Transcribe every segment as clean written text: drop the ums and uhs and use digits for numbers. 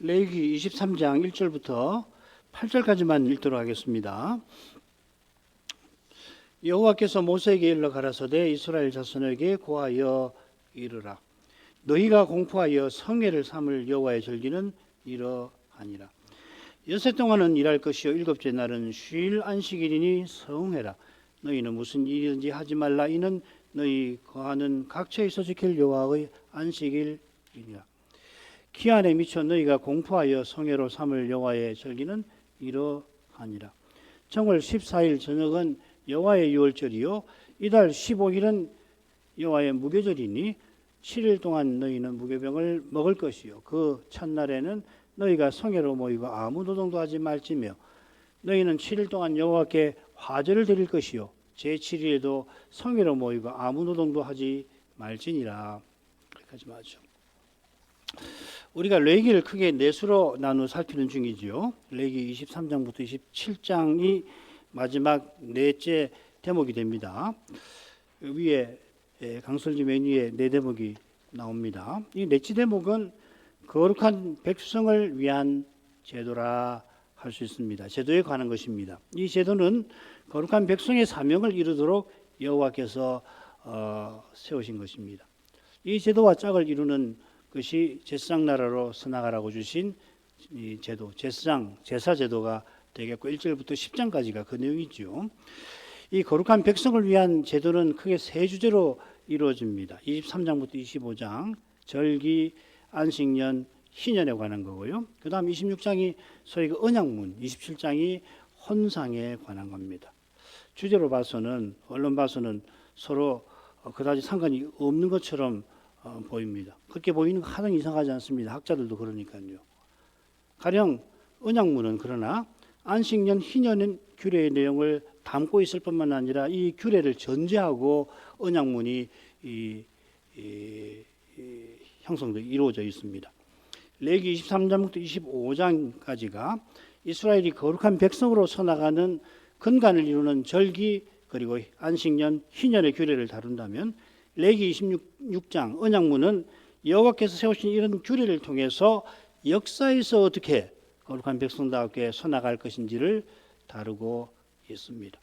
레위기 23장 1절부터 8절까지만 읽도록 하겠습니다. 여호와께서 모세에게 일러 가라사대 이스라엘 자손에게 고하여 이르라. 너희가 공포하여 성회를 삼을 여호와의 절기는 이러하니라. 여세 동안은 일할 것이요 일곱째 날은 쉴 안식일이니 성회라. 너희는 무슨 일이든지 하지 말라. 이는 너희 거하는 각처에서 지킬 여호와의 안식일이니라. 기한에 미쳐 너희가 공포하여 성회로 삼을 여호와의 절기는 이러하니라. 정월 14일 저녁은 여호와의 유월절이요 이달 15일은 여호와의 무교절이니 7일 동안 너희는 무교병을 먹을 것이요 그 첫날에는 너희가 성회로 모이고 아무 노동도 하지 말지며 너희는 7일 동안 여호와께 화제를 드릴 것이요 제7일에도 성회로 모이고 아무 노동도 하지 말지니라. 여기까지 맞죠. 우리가 레위기를 크게 네 수로 나누어 살피는 중이지요. 레위기 23장부터 27장이 마지막 넷째 대목이 됩니다. 위에 강설지 맨 위에 네 대목이 나옵니다. 이 넷째 대목은 거룩한 백성을 위한 제도라 할 수 있습니다. 제도에 관한 것입니다. 이 제도는 거룩한 백성의 사명을 이루도록 여호와께서 세우신 것입니다. 이 제도와 짝을 이루는 것이 제사장 나라로 서나가라고 주신 이 제도, 제사 제도가 되겠고 1절부터 10장까지가 그 내용이죠. 이 거룩한 백성을 위한 제도는 크게 세 주제로 이루어집니다. 23장부터 25장 절기, 안식년, 희년에 관한 거고요. 그 다음 26장이 소위 그 언약문, 27장이 헌상에 관한 겁니다. 주제로 봐서는 언론 봐서는 서로 그다지 상관이 없는 것처럼 보입니다. 그렇게 보이는 거 하등 이상하지 않습니다. 학자들도 그러니까요. 가령 언약문은 그러나 안식년, 희년은 규례의 내용을 담고 있을 뿐만 아니라 이 규례를 전제하고 언약문이 형성되어 이루어져 있습니다. 레위기 23장부터 25장까지가 이스라엘이 거룩한 백성으로 서나가는 근간을 이루는 절기 그리고 안식년, 희년의 규례를 다룬다면 레위기 26장 언약문은 여호와께서 세우신 이런 규례를 통해서 역사에서 어떻게 거룩한 백성답게 서나갈 것인지를 다루고 있습니다.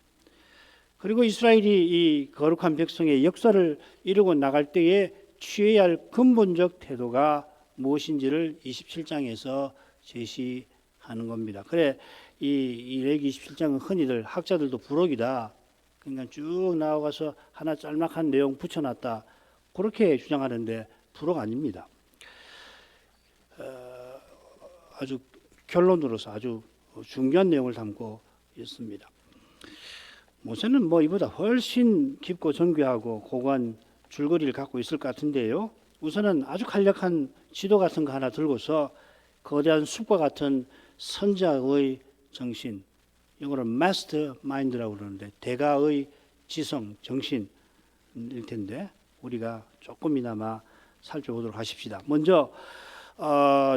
그리고 이스라엘이 이 거룩한 백성의 역사를 이루고 나갈 때에 취해야 할 근본적 태도가 무엇인지를 27장에서 제시하는 겁니다. 그래 이 레위기 27장은 흔히들 학자들도 부록이다. 그러니까 쭉 나아가서 하나 짤막한 내용 붙여놨다. 그렇게 주장하는데 부록 아닙니다. 아주 결론으로서 아주 중요한 내용을 담고 있습니다. 모세는 뭐 이보다 훨씬 깊고 정교하고 고고한 줄거리를 갖고 있을 것 같은데요. 우선은 아주 간략한 지도 같은 거 하나 들고서 거대한 숲과 같은 선자의 정신, 영어로 마스터 마인드라고 그러는데 대가의 지성, 정신일 텐데 우리가 조금이나마 살펴보도록 하십시다. 먼저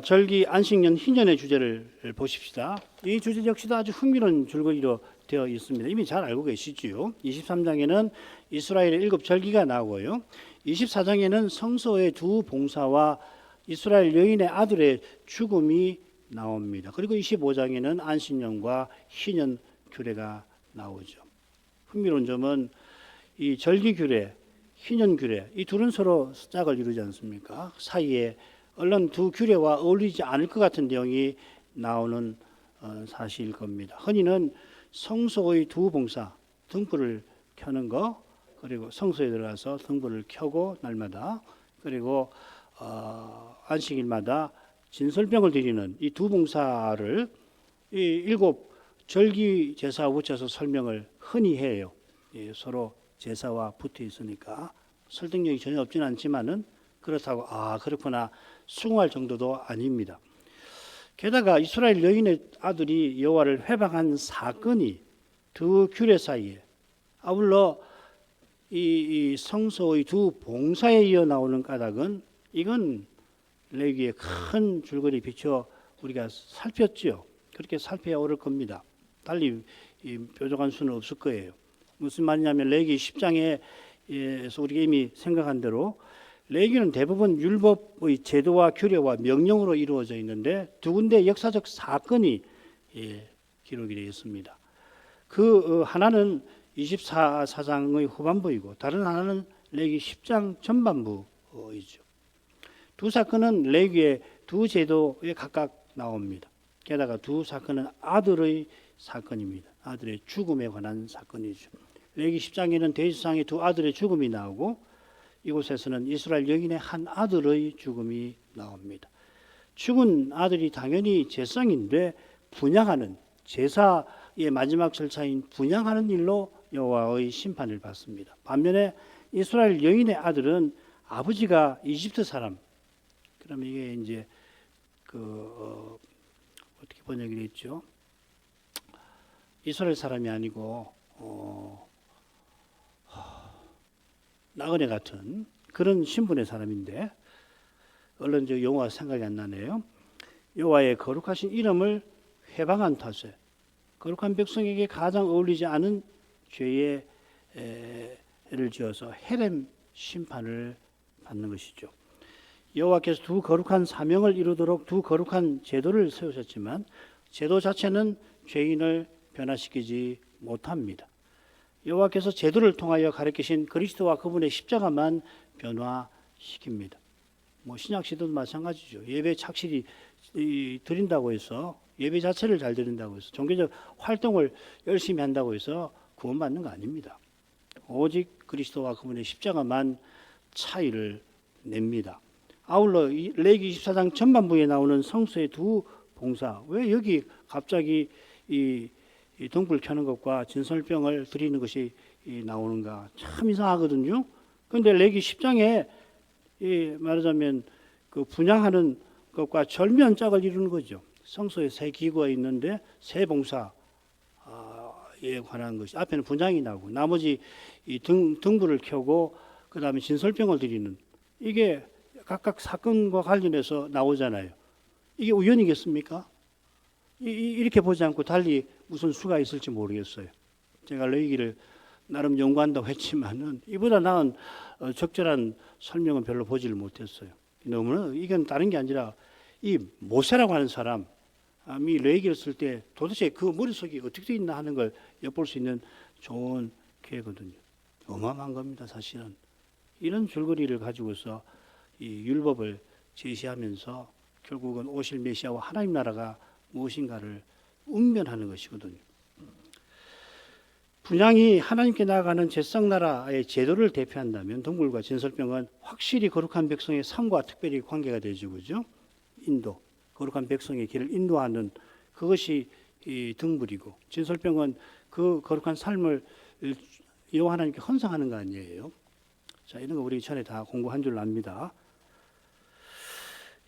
절기, 안식년, 희년의 주제를 보십시다. 이 주제 역시도 아주 흥미로운 줄거리로 되어 있습니다. 이미 잘 알고 계시지요. 23장에는 이스라엘의 7절기가 나오고요. 24장에는 성소의 두 봉사와 이스라엘 여인의 아들의 죽음이 나옵니다. 그리고 25장에는 안식년과 희년 규례가 나오죠. 흥미로운 점은 이 절기 규례, 희년 규례 이 둘은 서로 짝을 이루지 않습니까? 사이에 얼른 두 규례와 어울리지 않을 것 같은 내용이 나오는 사실일 겁니다. 흔히는 성소의 두 봉사, 등불을 켜는 거, 그리고 성소에 들어가서 등불을 켜고 날마다, 그리고 안식일마다 진설병을 드리는 이 두 봉사를 이 7 절기 제사와 붙여서 설명을 흔히 해요. 서로 제사와 붙어 있으니까 설득력이 전혀 없지는 않지만은 그렇다고 그렇구나 수긍할 정도도 아닙니다. 게다가 이스라엘 여인의 아들이 여호와를 회방한 사건이 두 규례 사이에 아울러 이 성소의 두 봉사에 이어 나오는 까닭은 이건 레위기의 큰 줄거리 비춰 우리가 살폈죠. 그렇게 살펴야 옳을 겁니다. 달리 뾰족한 수는 없을 거예요. 무슨 말이냐면 레위기 10장에서 우리가 이미 생각한 대로 레위기는 대부분 율법의 제도와 규례와 명령으로 이루어져 있는데 두 군데 역사적 사건이 기록이 되어 있습니다. 그 하나는 24사장의 후반부이고 다른 하나는 레위기 10장 전반부이죠. 두 사건은 레위기의 두 제도에 각각 나옵니다. 게다가 두 사건은 아들의 사건입니다. 아들의 죽음에 관한 사건이죠. 레위기 10장에는 대지상의 두 아들의 죽음이 나오고 이곳에서는 이스라엘 여인의 한 아들의 죽음이 나옵니다. 죽은 아들이 당연히 제사장인데 분향하는 제사의 마지막 절차인 분향하는 일로 여호와의 심판을 받습니다. 반면에 이스라엘 여인의 아들은 아버지가 이집트 사람. 그러면 이게 이제 어떻게 번역이 됐죠? 이스라엘 사람이 아니고 나그네 같은 그런 신분의 사람인데 얼른 저 용어가 생각이 안 나네요. 여호와의 거룩하신 이름을 회방한 탓에 거룩한 백성에게 가장 어울리지 않은 죄의 애를 지어서 헤렘 심판을 받는 것이죠. 여호와께서 두 거룩한 사명을 이루도록 두 거룩한 제도를 세우셨지만 제도 자체는 죄인을 변화시키지 못합니다. 여호와께서 제도를 통하여 가르치신 그리스도와 그분의 십자가만 변화시킵니다. 신약 시도도 마찬가지죠. 예배 착실히 드린다고 해서 예배 자체를 잘 드린다고 해서 종교적 활동을 열심히 한다고 해서 구원받는 거 아닙니다. 오직 그리스도와 그분의 십자가만 차이를 냅니다. 아울러 레위기 24장 전반부에 나오는 성소의 두 봉사, 왜 여기 갑자기 이 등불 켜는 것과 진설병을 드리는 것이 나오는가 참 이상하거든요. 그런데 레위기 10장에 말하자면 그 분향하는 것과 절면짝을 이루는 거죠. 성소에 세 기구가 있는데 세 봉사에 관한 것이 앞에는 분향이 나오고 나머지 등불을 켜고 그 다음에 진설병을 드리는 이게 각각 사건과 관련해서 나오잖아요. 이게 우연이겠습니까? 이렇게 보지 않고 달리 무슨 수가 있을지 모르겠어요. 제가 레위기를 나름 연구한다고 했지만은 이보다 나은 적절한 설명은 별로 보지를 못했어요. 너무나 이건 다른 게 아니라 이 모세라고 하는 사람이 레위기를 쓸 때 도대체 그 머릿속이 어떻게 되어 있나 하는 걸 엿볼 수 있는 좋은 기회거든요. 어마어마한 겁니다, 사실은. 이런 줄거리를 가지고서 이 율법을 제시하면서 결국은 오실 메시아와 하나님 나라가 무엇인가를 응변하는 것이거든요. 분향이 하나님께 나아가는 제사장 나라의 제도를 대표한다면 등불과 진설병은 확실히 거룩한 백성의 삶과 특별히 관계가 되죠, 그죠? 인도, 거룩한 백성의 길을 인도하는 그것이 이 등불이고 진설병은 그 거룩한 삶을 여호와 하나님께 헌상하는 거 아니에요? 자, 이런 거 우리 전에 다 공부한 줄 압니다.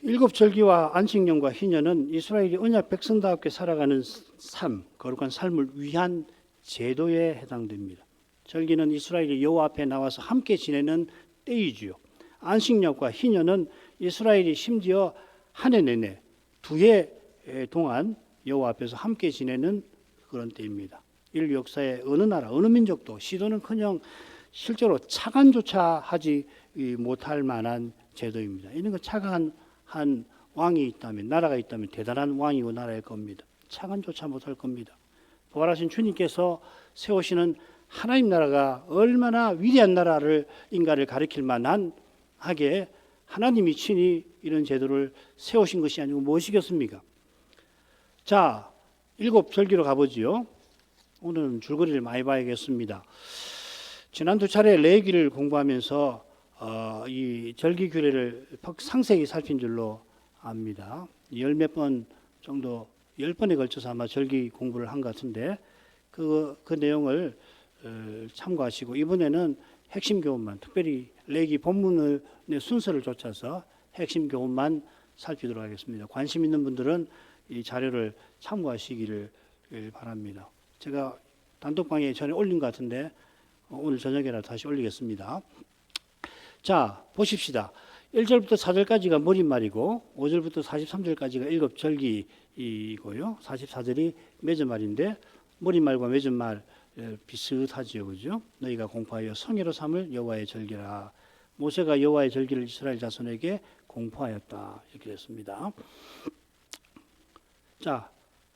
일곱 절기와 안식년과 희년은 이스라엘이 언약 백성답게 살아가는 삶, 거룩한 삶을 위한 제도에 해당됩니다. 절기는 이스라엘이 여호와 앞에 나와서 함께 지내는 때이지요. 안식년과 희년은 이스라엘이 심지어 한 해 내내 두 해 동안 여호와 앞에서 함께 지내는 그런 때입니다. 인류 역사의 어느 나라, 어느 민족도 시도는커녕 실제로 차관조차 하지 못할 만한 제도입니다. 이런 거 차관 한 왕이 있다면, 나라가 있다면 대단한 왕이고 나라일 겁니다. 차관조차 못할 겁니다. 부활하신 주님께서 세우시는 하나님 나라가 얼마나 위대한 인가를 가리킬 만한 하게 하나님이 친히 이런 제도를 세우신 것이 아니고 무엇이겠습니까? 자, 일곱 절기로 가보지요. 오늘은 줄거리를 많이 봐야겠습니다. 지난 두 차례 레위기를 공부하면서 이 절기 규례를 상세히 살핀 줄로 압니다. 열 몇 번 정도 10번에 걸쳐서 아마 절기 공부를 한 것 같은데 그 내용을 참고하시고 이번에는 핵심 교훈만 특별히 레위기 본문의 순서를 쫓아서 핵심 교훈만 살피도록 하겠습니다. 관심 있는 분들은 이 자료를 참고하시기를 바랍니다. 제가 단톡방에 전에 올린 것 같은데 오늘 저녁에라도 다시 올리겠습니다. 자, 보십시다. 1절부터 4절까지가 머릿말이고 5절부터 43절까지가 일곱 절기이고요. 44절이 맺은말인데 머릿말과 맺은말 비슷하지요, 그죠? 너희가 공포하여 성회로 삼을 여호와의 절기라. 모세가 여호와의 절기를 이스라엘 자손에게 공포하였다. 이렇게 됐습니다. 자,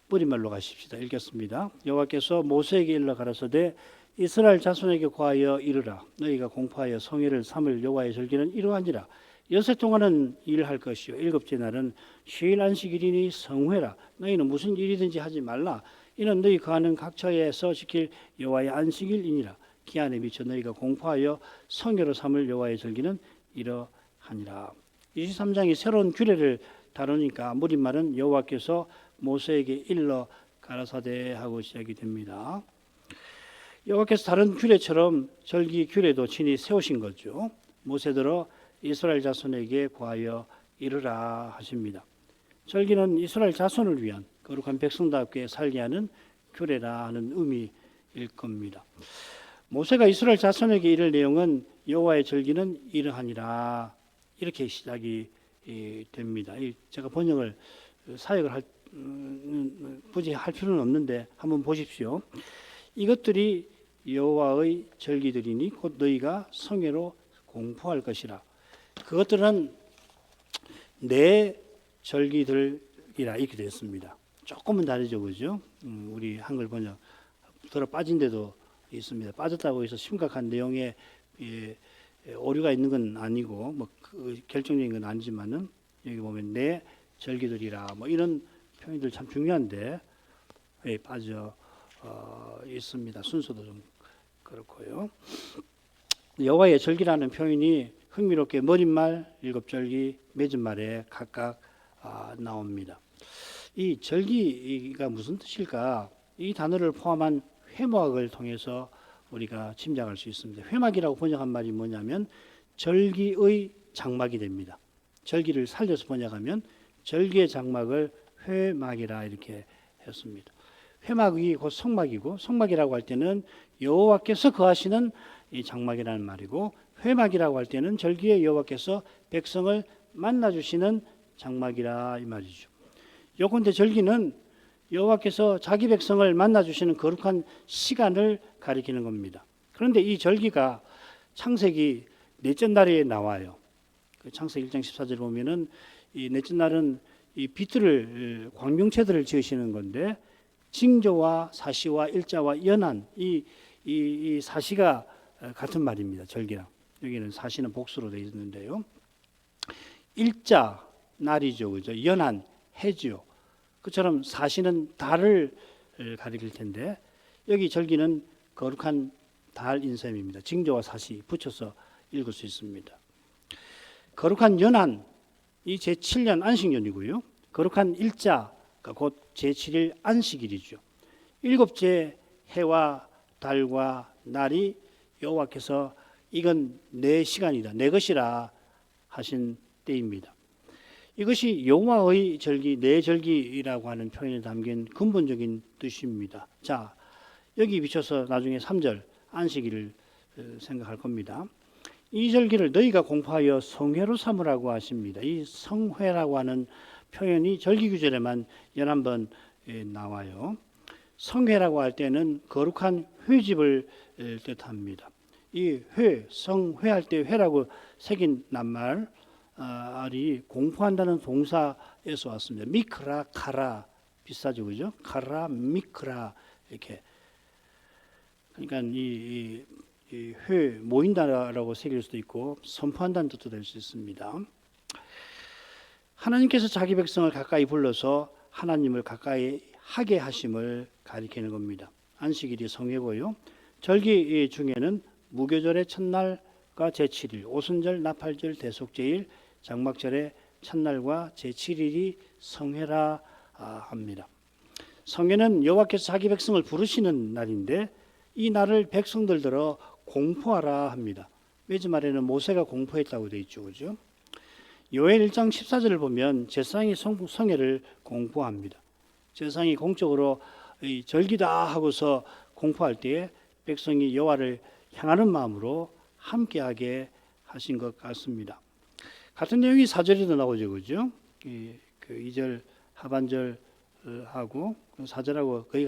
뿌리말로 가십시다. 읽겠습니다. 여호와께서 모세에게 일러 가라사대 이스라엘 자손에게 고하여 이르라. 너희가 공포하여 성회를 삼을 여호와의 절기는 이러하니라. 여섯 동안은 일할 것이요 일곱째 날은 휴일 안식일이니 성회라. 너희는 무슨 일이든지 하지 말라. 이는 너희 거하는 각처에서 지킬 여호와의 안식일이니라. 기한에 미쳐 너희가 공포하여 성회로 삼을 여호와의 절기는 이러하니라. 23장이 새로운 규례를 다루니까 무리말은 여호와께서 모세에게 일러 가라사대 하고 시작이 됩니다. 여호와께서 다른 규례처럼 절기 규례도 친히 세우신 거죠. 모세더러 이스라엘 자손에게 고하여 이르라 하십니다. 절기는 이스라엘 자손을 위한 거룩한 백성답게 살게 하는 규례라 하는 의미일 겁니다. 모세가 이스라엘 자손에게 이를 내용은 여호와의 절기는 이러하니라 이렇게 시작이 됩니다. 제가 번역을 사역을 굳이 할 필요는 없는데 한번 보십시오. 이것들이 여호와의 절기들이니 곧 너희가 성회로 공포할 것이라. 그것들은 내 절기들이라 이렇게 되었습니다. 조금은 다르죠, 그죠? 우리 한글 번역 들어 빠진 데도 있습니다. 빠졌다고 해서 심각한 내용에 오류가 있는 건 아니고 뭐 결정적인 건 아니지만은 여기 보면 내 절기들이라 뭐 이런 표현들 참 중요한데 빠져 있습니다. 순서도 좀 그렇고요. 여호와의 절기라는 표현이 흥미롭게 머릿말, 일곱절기, 맺은말에 각각 나옵니다. 이 절기가 무슨 뜻일까? 이 단어를 포함한 회막을 통해서 우리가 짐작할 수 있습니다. 회막이라고 번역한 말이 뭐냐면 절기의 장막이 됩니다. 절기를 살려서 번역하면 절기의 장막을 회막이라 이렇게 했습니다. 회막이 곧 성막이고 성막이라고 할 때는 여호와께서 거하시는 이 장막이라는 말이고 회막이라고 할 때는 절기의 여호와께서 백성을 만나주시는 장막이라 이 말이죠. 요컨대 절기는 여호와께서 자기 백성을 만나주시는 거룩한 시간을 가리키는 겁니다. 그런데 이 절기가 창세기 넷째 날에 나와요. 그 창세기 1장 14절 보면은 이 넷째 날은 이 빛들을 광명체들을 지으시는 건데 징조와 사시와 일자와 연한 이 사시가 같은 말입니다. 절기랑 여기는 사시는 복수로 되어 있는데요. 일자 날이죠, 그죠? 연한 해지요. 그처럼 사시는 달을 가리킬 텐데 여기 절기는 거룩한 달인 셈입니다. 징조와 사시 붙여서 읽을 수 있습니다. 거룩한 연한 이 제7년 안식년이고요. 거룩한 일자가 곧 제7일 안식일이죠. 일곱째 해와 달과 날이 여호와께서 이건 내 시간이다, 내 것이라 하신 때입니다. 이것이 여호와의 절기, 내 절기라고 하는 표현에 담긴 근본적인 뜻입니다. 자, 여기 비춰서 나중에 3절 안식일을 생각할 겁니다. 이 절기를 너희가 공포하여 성회로 삼으라고 하십니다. 이 성회라고 하는 표현이 절기규절에만 11번 나와요. 성회라고 할 때는 거룩한 회집을 뜻합니다. 이 성회할 때 회라고 새긴 낱말이 공포한다는 동사에서 왔습니다. 미크라, 카라 비슷하죠, 그죠? 카라, 미크라 이렇게. 그러니까 이 모인다라고 새길 수도 있고 선포한다는 뜻도 될 수 있습니다. 하나님께서 자기 백성을 가까이 불러서 하나님을 가까이 하게 하심을 가리키는 겁니다. 안식일이 성회고요. 절기 중에는 무교절의 첫날과 제7일, 오순절, 나팔절, 대속제일, 장막절의 첫날과 제7일이 성회라 합니다. 성회는 여호와께서 자기 백성을 부르시는 날인데 이 날을 백성들 들어 공포하라 합니다. 맺은말에는 모세가 공포했다고 되어 있죠, 그죠? 요엘 1장 14절을 보면 제사장이 성회를 공포합니다. 제사장이 공적으로 절기다 하고서 공포할 때에 백성이 여호와를 향하는 마음으로 함께하게 하신 것 같습니다. 같은 내용이 4절에도 나오죠, 그죠? 그 2절 하반절하고 4절하고 거의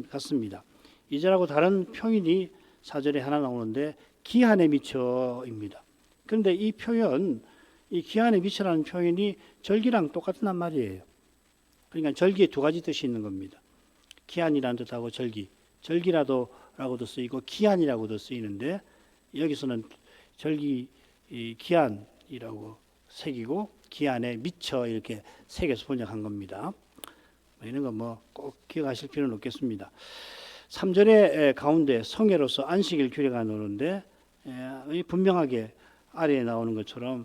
같습니다. 2절하고 다른 표현이 4절에 하나 나오는데 기한에 미쳐입니다. 그런데 이 표현, 이 기한의 미치라는 표현이 절기랑 똑같단 말이에요. 그러니까 절기에 두 가지 뜻이 있는 겁니다. 기한이라는 뜻하고 절기라도라고도 쓰이고 기한이라고도 쓰이는데 여기서는 절기 기한이라고 새기고 기한에 미쳐 이렇게 새겨서 번역한 겁니다. 이런 거 꼭 기억하실 필요는 없겠습니다. 3절의 가운데 성회로서 안식일 규례가 나오는데 분명하게 아래에 나오는 것처럼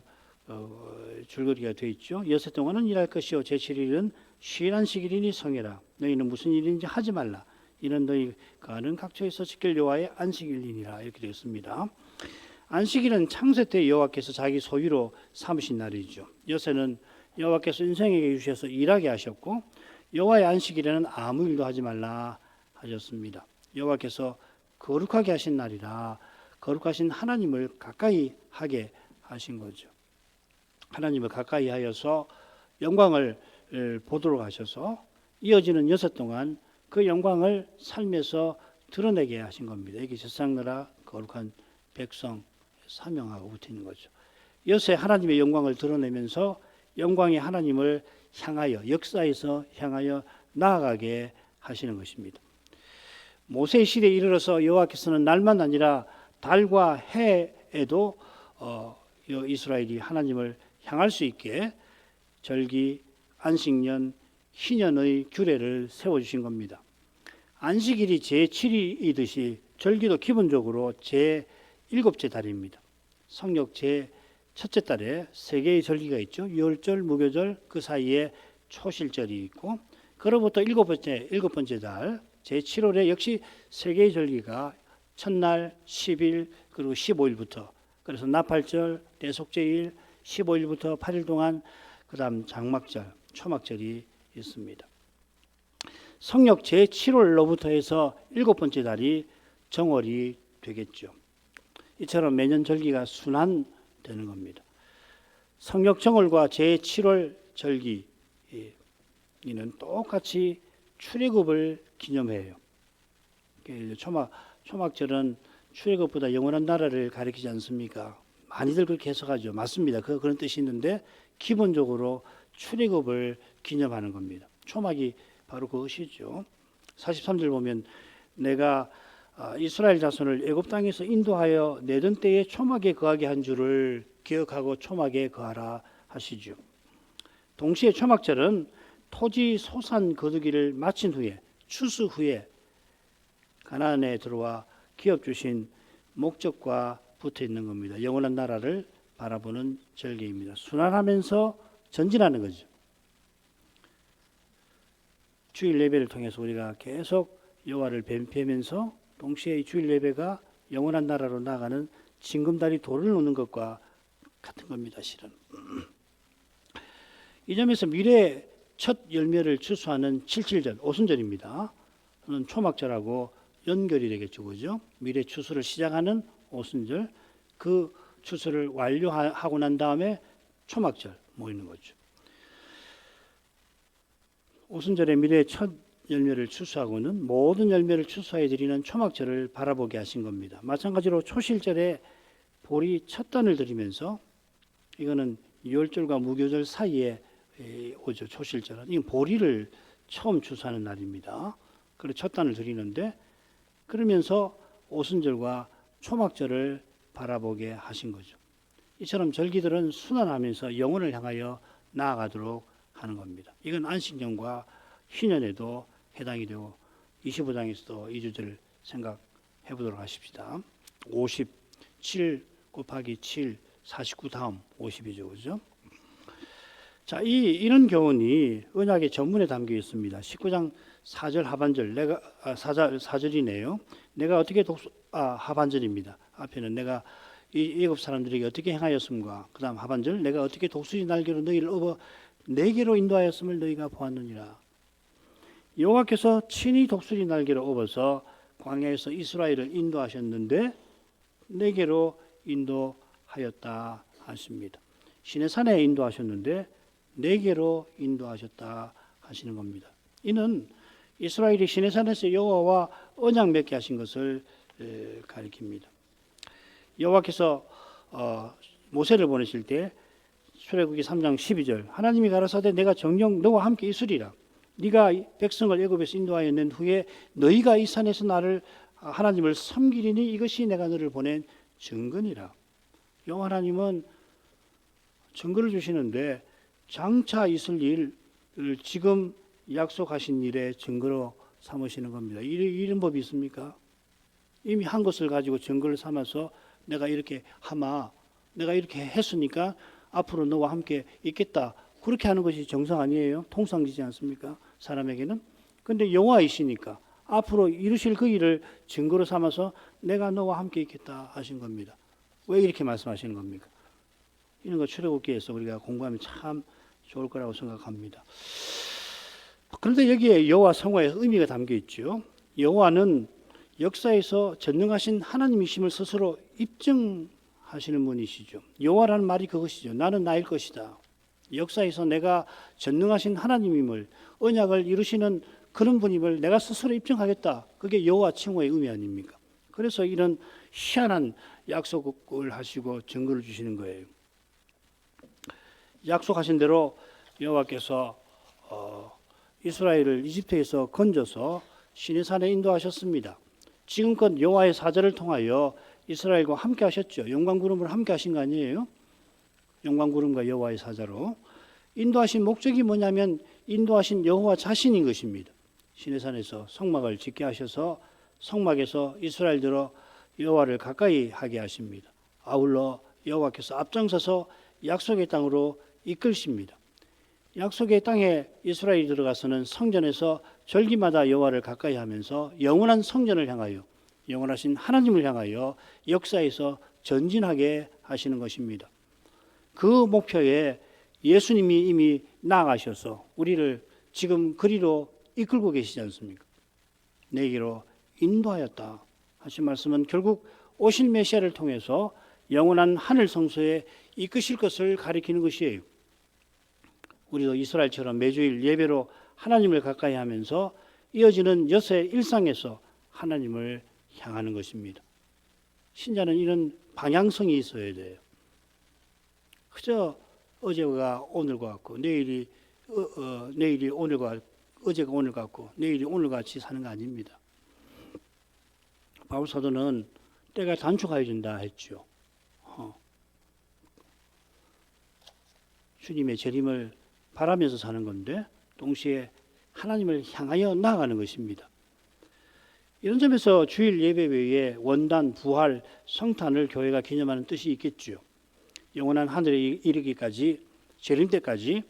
줄거리가 되어 있죠. 여섯 동안은 일할 것이요 제7일은 쉴 안식일이니 성회라. 너희는 무슨 일인지 하지 말라. 이는 너희가 하는 각처에서 지킬 여호와의 안식일이니라. 이렇게 되었습니다. 안식일은 창세 때 여호와께서 자기 소유로 삼으신 날이죠. 여세는 여호와께서 인생에게 주셔서 일하게 하셨고 여호와의 안식일에는 아무 일도 하지 말라 하셨습니다. 여호와께서 거룩하게 하신 날이라 거룩하신 하나님을 가까이 하게 하신 거죠. 하나님을 가까이 하여서 영광을 보도록 하셔서 이어지는 여섯 동안 그 영광을 삶에서 드러내게 하신 겁니다. 이게 세상 나라 거룩한 백성 사명하고 붙어 있는 거죠. 여세 하나님의 영광을 드러내면서 영광의 하나님을 향하여 역사에서 향하여 나아가게 하시는 것입니다. 모세의 시대에 이르러서 여호와께서는 날만 아니라 달과 해에도 이스라엘이 하나님을 향할 수 있게 절기, 안식년, 희년의 규례를 세워주신 겁니다. 안식일이 제7일이듯이 절기도 기본적으로 제7째 달입니다. 성력 제1째 달에 세 개의 절기가 있죠. 유월절, 무교절, 그 사이에 초실절이 있고 그로부터 일곱 번째 달 제7월에 역시 세 개의 절기가 첫날, 10일, 그리고 15일부터 그래서 나팔절, 대속제일, 15일부터 8일 동안 그 다음 장막절, 초막절이 있습니다. 성력 제7월로부터 해서 일곱 번째 달이 정월이 되겠죠. 이처럼 매년 절기가 순환되는 겁니다. 성력 정월과 제7월 절기 이는 똑같이 출애굽을 기념해요. 초막절은 출애굽보다 영원한 나라를 가리키지 않습니까? 많이들 그렇게 해석하죠. 맞습니다. 그런 뜻이 있는데 기본적으로 출애굽을 기념하는 겁니다. 초막이 바로 그것이죠. 43절 보면 내가 이스라엘 자손을 애굽 땅에서 인도하여 내던 때에 초막에 거하게 한 줄을 기억하고 초막에 거하라 하시죠. 동시에 초막절은 토지 소산 거두기를 마친 후에 추수 후에 가나안에 들어와 기업 주신 목적과 붙어 있는 겁니다. 영원한 나라를 바라보는 절기입니다. 순환하면서 전진하는 거죠. 주일 예배를 통해서 우리가 계속 여호와를 뵈면서 동시에 이 주일 예배가 영원한 나라로 나가는 징검다리 돌을 놓는 것과 같은 겁니다. 실은 이 점에서 미래의 첫 열매를 추수하는 7.7절 오순절입니다. 는 초막절하고 연결이 되겠죠, 그죠? 미래 추수를 시작하는 오순절, 그 추수를 완료하고 난 다음에 초막절 모이는 거죠. 오순절에 미래의 첫 열매를 추수하고는 모든 열매를 추수해 드리는 초막절을 바라보게 하신 겁니다. 마찬가지로 초실절에 보리 첫 단을 드리면서 이거는 유월절과 무교절 사이에 오죠. 초실절은 이 보리를 처음 추수하는 날입니다. 그래서 첫 단을 드리는데 그러면서 오순절과 초막절을 바라보게 하신 거죠. 이처럼 절기들은 순환하면서 영혼을 향하여 나아가도록 하는 겁니다. 이건 안식년과 희년에도 해당이 되고 25장에서도 이 주제를 생각해 보도록 하십시다. 57 곱하기 7, 49 다음 50이죠. 그죠? 자, 이런 교훈이 언약의 전문에 담겨 있습니다. 19장 4절 하반절, 4절이네요. 내가 어떻게 하반절입니다. 앞에는 내가 이 애굽 사람들에게 어떻게 행하였음과 그 다음 하반절, 내가 어떻게 독수리 날개로 너희를 업어 내게로 인도하였음을 너희가 보았느니라. 여호와께서 친히 독수리 날개로 업어서 광야에서 이스라엘을 인도하셨는데 내게로 인도하였다 하십니다. 시내산에 인도하셨는데 내게로 인도하셨다 하시는 겁니다. 이는 이스라엘이 시내산에서 여호와와 언약 맺게 하신 것을 가리킵니다. 여호와께서 모세를 보내실 때 출애굽기 3장 12절 하나님이 가라사대 내가 정녕 너와 함께 있으리라. 네가 백성을 애굽에서 인도하여 낸 후에 너희가 이 산에서 나를 하나님을 섬기리니 이것이 내가 너를 보낸 증거니라. 여호와 하나님은 증거를 주시는데 장차 있을 일을 지금 약속하신 일의 증거로 삼으시는 겁니다. 이런 법이 있습니까? 이미 한 것을 가지고 증거를 삼아서 내가 이렇게 하마, 내가 이렇게 했으니까 앞으로 너와 함께 있겠다. 그렇게 하는 것이 정상 아니에요? 통상이지 않습니까? 사람에게는. 그런데 여호와이시니까 앞으로 이루실 그 일을 증거로 삼아서 내가 너와 함께 있겠다 하신 겁니다. 왜 이렇게 말씀하시는 겁니까? 이런 거 출애굽기에서 우리가 공부하면 참 좋을 거라고 생각합니다. 그런데 여기에 여호와 성화의 의미가 담겨 있죠. 여호와는 역사에서 전능하신 하나님이심을 스스로 입증하시는 분이시죠. 여호와라는 말이 그것이죠. 나는 나일 것이다. 역사에서 내가 전능하신 하나님임을, 언약을 이루시는 그런 분임을 내가 스스로 입증하겠다. 그게 여호와 칭호의 의미 아닙니까? 그래서 이런 희한한 약속을 하시고 증거를 주시는 거예요. 약속하신 대로 여호와께서 이스라엘을 이집트에서 건져서 시내산에 인도하셨습니다. 지금껏 여호와의 사자를 통하여 이스라엘과 함께 하셨죠. 영광구름으로 함께 하신 거 아니에요? 영광구름과 여호와의 사자로 인도하신 목적이 뭐냐면 인도하신 여호와 자신인 것입니다. 시내산에서 성막을 짓게 하셔서 성막에서 이스라엘들어 여호와를 가까이 하게 하십니다. 아울러 여호와께서 앞장서서 약속의 땅으로 이끌십니다. 약속의 땅에 이스라엘이 들어가서는 성전에서 절기마다 여호와를 가까이 하면서 영원한 성전을 향하여 영원하신 하나님을 향하여 역사에서 전진하게 하시는 것입니다. 그 목표에 예수님이 이미 나아가셔서 우리를 지금 그리로 이끌고 계시지 않습니까? 내게로 인도하였다 하신 말씀은 결국 오실 메시아를 통해서 영원한 하늘 성소에 이끄실 것을 가리키는 것이에요. 우리도 이스라엘처럼 매주일 예배로 하나님을 가까이 하면서 이어지는 여세 일상에서 하나님을 향하는 것입니다. 신자는 이런 방향성이 있어야 돼요. 그저 어제가 오늘과 같고 내일이 오늘과 어제가 오늘 같고 내일이 오늘 같이 사는 거 아닙니다. 바울 사도는 때가 단축하여 준다 했죠. 주님의 재림을 바라면서 사는 건데 동시에 하나님을 향하여 나아가는 것입니다. 이런 점에서 주일 예배 외에 원단, 부활, 성탄을 교회가 기념하는 뜻이 있겠죠. 영원한 하늘에 이르기까지 재림 때까지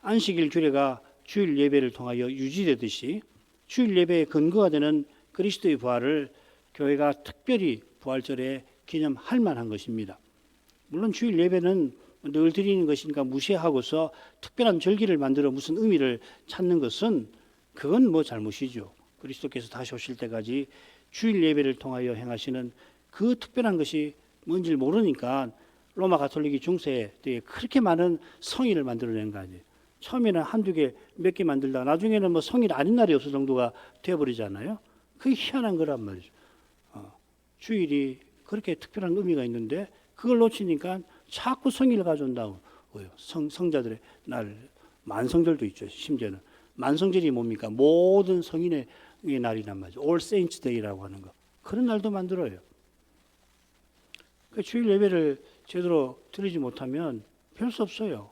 안식일 규례가 주일 예배를 통하여 유지되듯이 주일 예배의 근거가 되는 그리스도의 부활을 교회가 특별히 부활절에 기념할 만한 것입니다. 물론 주일 예배는 늘 드리는 것이니까 무시하고서 특별한 절기를 만들어 무슨 의미를 찾는 것은 그건 뭐 잘못이죠. 그리스도께서 다시 오실 때까지 주일 예배를 통하여 행하시는 그 특별한 것이 뭔지 모르니까 로마 가톨릭이 중세 때에 그렇게 많은 성일을 만들어낸 거 아니에요. 처음에는 한두 개, 몇 개 만들다가 나중에는 뭐 성일 아닌 날이 없을 정도가 되어버리잖아요. 그게 희한한 거란 말이죠. 주일이 그렇게 특별한 의미가 있는데 그걸 놓치니까 자꾸 성일을 가져온다고. 성자들의 날, 만성절도 있죠. 심지어는. 만성절이 뭡니까? 모든 성인의 날이란 말이죠. All Saints Day라고 하는 거. 그런 날도 만들어요. 주일 예배를 제대로 드리지 못하면 별 수 없어요.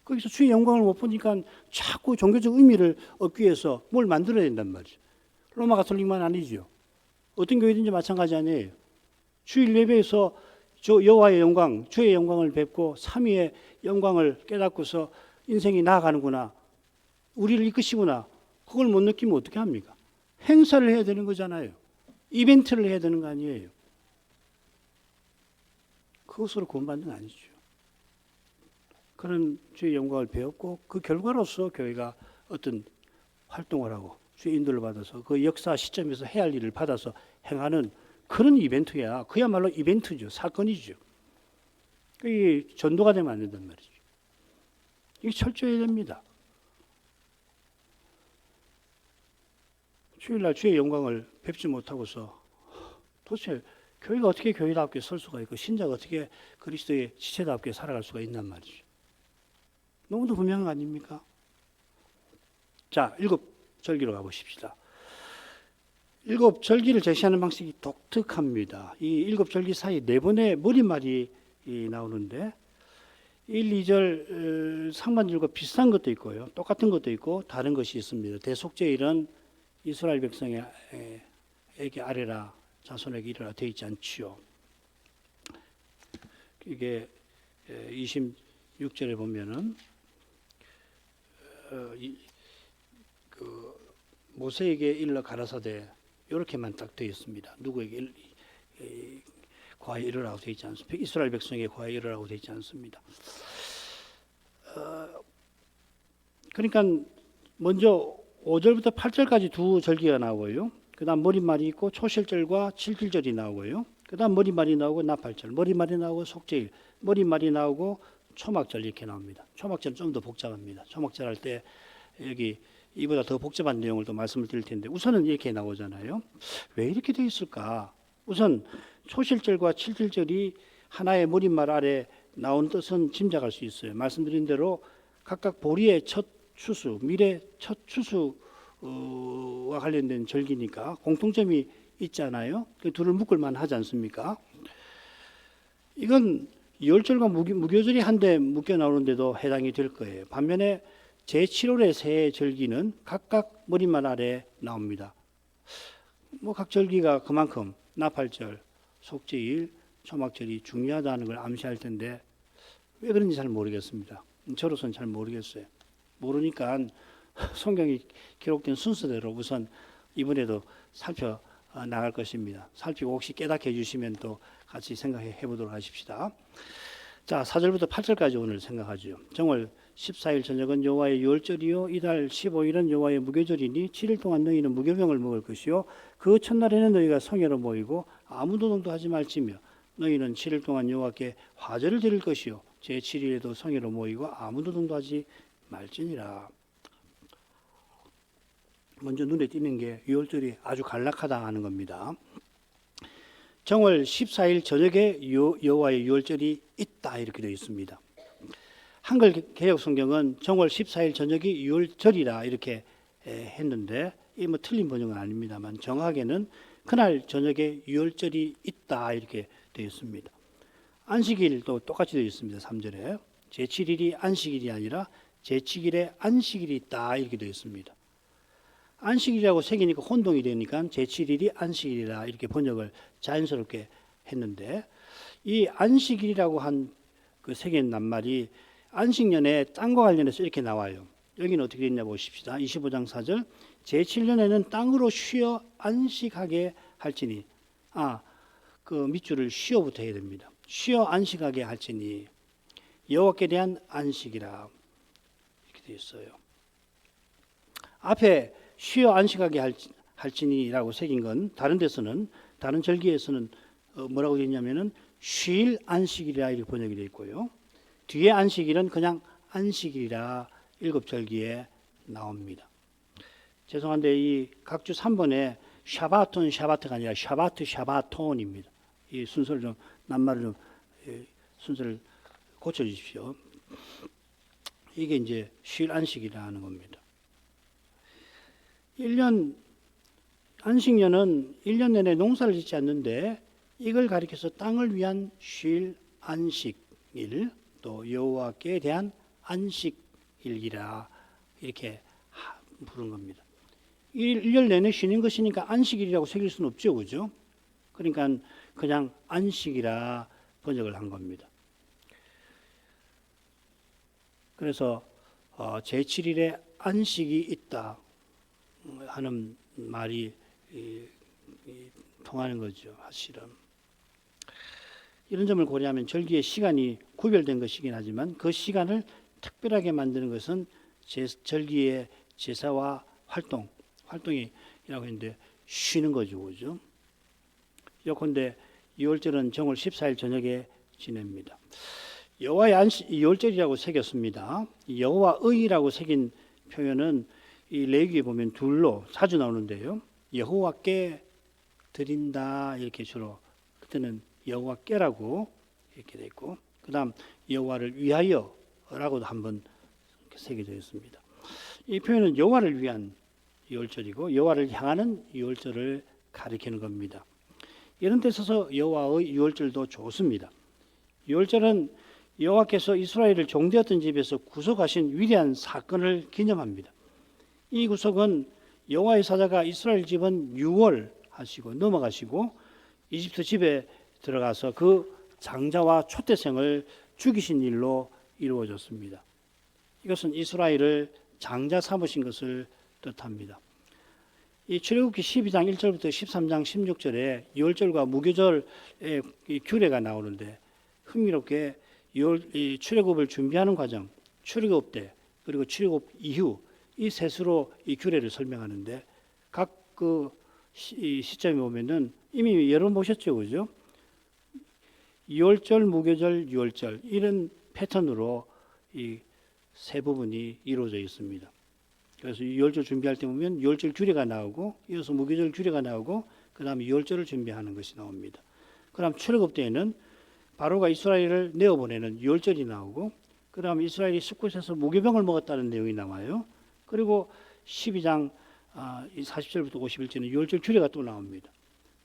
거기서 주의 영광을 못 보니까 자꾸 종교적 의미를 얻기 위해서 뭘 만들어야 된단 말이죠. 로마 가톨릭만 아니죠. 어떤 교회든지 마찬가지 아니에요. 주일 예배에서 여호와의 영광, 주의 영광을 뵙고 삼위의 영광을 깨닫고서 인생이 나아가는구나. 우리를 이끄시구나. 그걸 못 느끼면 어떻게 합니까? 행사를 해야 되는 거잖아요. 이벤트를 해야 되는 거 아니에요. 그것으로 구원받는 건 아니죠. 그런 주의 영광을 배웠고 그 결과로서 교회가 어떤 활동을 하고 주의 인도를 받아서 그 역사 시점에서 해야 할 일을 받아서 행하는 그런 이벤트야. 그야말로 이벤트죠. 사건이죠. 이게 전도가 되면 안 된단 말이죠. 이게 철저해야 됩니다. 주일날 주의 영광을 뵙지 못하고서 도대체 교회가 어떻게 교회답게 설 수가 있고 신자가 어떻게 그리스도의 지체답게 살아갈 수가 있단 말이죠. 너무도 분명한 거 아닙니까? 자, 일곱 절기로 가보십시다. 일곱 절기를 제시하는 방식이 독특합니다. 이 일곱 절기 사이 네 번의 머릿말이 나오는데 1, 2절 상반절과 비슷한 것도 있고요. 똑같은 것도 있고 다른 것이 있습니다. 대속죄일은 이스라엘 백성에게 아뢰라 자손에게 이르라 되어 있지 않지요. 이게 26절에 보면은 모세에게 일러 가라사대 이렇게만 딱 되어 있습니다. 누구에게 과에 이르라고 되어 있지 않습니다. 이스라엘 백성에게 과에 이르라고 되어 있지 않습니다. 그러니까 먼저 5절부터 8절까지 두 절기가 나오고요. 그 다음 머릿말이 있고 초실절과 7길절이 나오고요. 그 다음 머릿말이 나오고 나팔절, 머릿말이 나오고 속죄일, 머릿말이 나오고 초막절 이렇게 나옵니다. 초막절은 좀 더 복잡합니다. 초막절 할 때 여기 이보다 더 복잡한 내용을 또 말씀을 드릴 텐데 우선은 이렇게 나오잖아요. 왜 이렇게 되어 있을까? 우선 초실절과 7길절이 하나의 머릿말 아래 나온 뜻은 짐작할 수 있어요. 말씀드린 대로 각각 보리의 첫 추수, 밀의 첫 추수와 관련된 절기니까 공통점이 있잖아요. 그 둘을 묶을만 하지 않습니까? 이건 열절과 무교절이 한데 묶여 나오는데도 해당이 될 거예요. 반면에 제7월의 새 절기는 각각 머릿말 아래 나옵니다. 뭐 각 절기가 그만큼 나팔절, 속죄일, 초막절이 중요하다는 걸 암시할 텐데 왜 그런지 잘 모르겠습니다. 저로서는 잘 모르겠어요. 모르니까 성경이 기록된 순서대로 우선 이번에도 살펴 나갈 것입니다. 살피고 혹시 깨닫게 해주시면 또 같이 생각해 보도록 하십시다. 자, 4절부터 8절까지 오늘 생각하죠. 정월 14일 저녁은 여호와의 유월절이요 이달 15일은 여호와의 무교절이니 7일 동안 너희는 무교병을 먹을 것이요 그 첫날에는 너희가 성회로 모이고 아무 노동도 하지 말지며 너희는 7일 동안 여호와께 화제를 드릴 것이요 제7일에도 성회로 모이고 아무 노동도 하지 말지니라. 먼저 눈에 띄는 게 유월절이 아주 간략하다 하는 겁니다. 정월 14일 저녁에 여호와의 유월절이 있다 이렇게 되어 있습니다. 한글 개역 성경은 정월 14일 저녁이 유월절이라 이렇게 했는데 이 뭐 틀린 번역은 아닙니다만 정확하게는 그날 저녁에 유월절이 있다 이렇게 되어 있습니다. 안식일도 똑같이 되어 있습니다. 3절에 제7일이 안식일이 아니라 제7일에 안식일이 있다 이렇게 되어 있습니다. 안식일이라고 새기니까 혼동이 되니까 제7일이 안식일이라 이렇게 번역을 자연스럽게 했는데 이 안식일이라고 한 그 새긴 낱말이 안식년에 땅과 관련해서 이렇게 나와요. 여기는 어떻게 됐냐 보십시다. 25장 4절 제7년에는 땅으로 쉬어 안식하게 할지니 그 밑줄을 쉬어부터 해야 됩니다. 쉬어 안식하게 할지니 여호와께 대한 안식이라 이렇게 되어 있어요. 앞에 쉬어 안식하게 할지니라고 새긴 건 다른 데서는 다른 절기에서는 뭐라고 되어 있냐면은 쉴 안식일이라 이렇게 번역이 되어 있고요. 뒤에 안식일은 그냥 안식일이라 일곱 절기에 나옵니다. 죄송한데 이 각주 3번에 샤바톤 샤바트가 아니라 샤바트 샤바톤입니다. 이 순서를 좀 낱말을 좀 순서를 고쳐 주십시오. 이게 이제 쉴 안식이라는 겁니다. 1년 안식년은 1년 내내 농사를 짓지 않는데 이걸 가리켜서 땅을 위한 쉴 안식일 또 여호와께 대한 안식일이라 이렇게 부른 겁니다. 1년 내내 쉬는 것이니까 안식일이라고 새길 수는 없죠, 그죠? 그러니까 그냥 안식이라 번역을 한 겁니다. 그래서 제7일에 안식이 있다 하는 말이 통하는 거죠, 사실은. 이런 점을 고려하면 절기의 시간이 구별된 것이긴 하지만 그 시간을 특별하게 만드는 것은 절기의 제사와 활동이라고 했는데 쉬는 거죠, 그죠? 예컨대 유월절은 정월 14일 저녁에 지냅니다. 여호와의 유월절이라고 새겼습니다. 여호와의라고 새긴 표현은 이 레위기에 보면 둘로 자주 나오는데요. 여호와께 드린다 이렇게 주로 그때는 여호와께라고 이렇게 돼 있고, 그다음 여호와를 위하여라고도 한번 새겨져 있습니다. 이 표현은 여호와를 위한 유월절이고 여호와를 향하는 유월절을 가리키는 겁니다. 이런 데 있어서 여호와의 유월절도 좋습니다. 유월절은 여호와께서 이스라엘을 종되었던 집에서 구속하신 위대한 사건을 기념합니다. 이 구속은 여호와의 사자가 이스라엘 집은 유월하시고 넘어가시고 이집트 집에 들어가서 그 장자와 초태생을 죽이신 일로 이루어졌습니다. 이것은 이스라엘을 장자 삼으신 것을 뜻합니다. 이 출애굽기 12장 1절부터 13장 16절에 유월절과 무교절의 규례가 나오는데 흥미롭게 출애굽을 준비하는 과정, 출애굽 때 그리고 출애굽 이후 이 셋으로 이 규례를 설명하는데 각 그 시점에 보면은 이미 여러분 보셨죠, 그죠? 유월절, 무교절, 유월절 이런 패턴으로 이 세 부분이 이루어져 있습니다. 그래서 유월절 준비할 때 보면 유월절 규례가 나오고 이어서 무교절 규례가 나오고 그 다음에 유월절을 준비하는 것이 나옵니다. 그 다음 출애굽 때에는 바로가 이스라엘을 내어보내는 유월절이 나오고 그 다음에 이스라엘이 숲곳에서 무교병을 먹었다는 내용이 나와요. 그리고 12장 40절부터 51절은 유월절 규례가 또 나옵니다.